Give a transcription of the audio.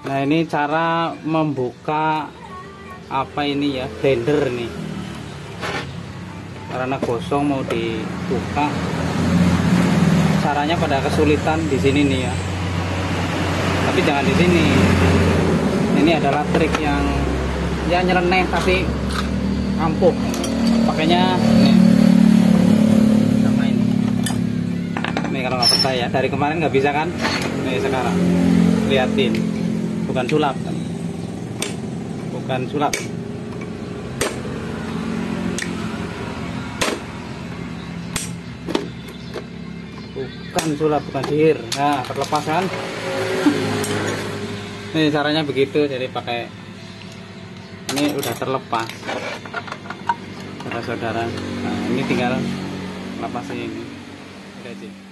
Nah, ini cara membuka apa ini ya, blender nih. Karena gosong mau dibuka. Caranya pada kesulitan di sini nih ya. Tapi jangan di sini. Ini adalah trik yang ya nyeleneh tapi ampuh. Pakainya nih. Sama ini. Nih kalau nggak percaya, dari kemarin nggak bisa kan? Nih sekarang liatin. Bukan sulap. Bukan sulap. Bukan sulap, bukan sihir. Nah, terlepas kan? Ini caranya begitu, jadi pakai ini udah terlepas, saudara-saudara. Nah, ini tinggal lepas ini. Udah sih.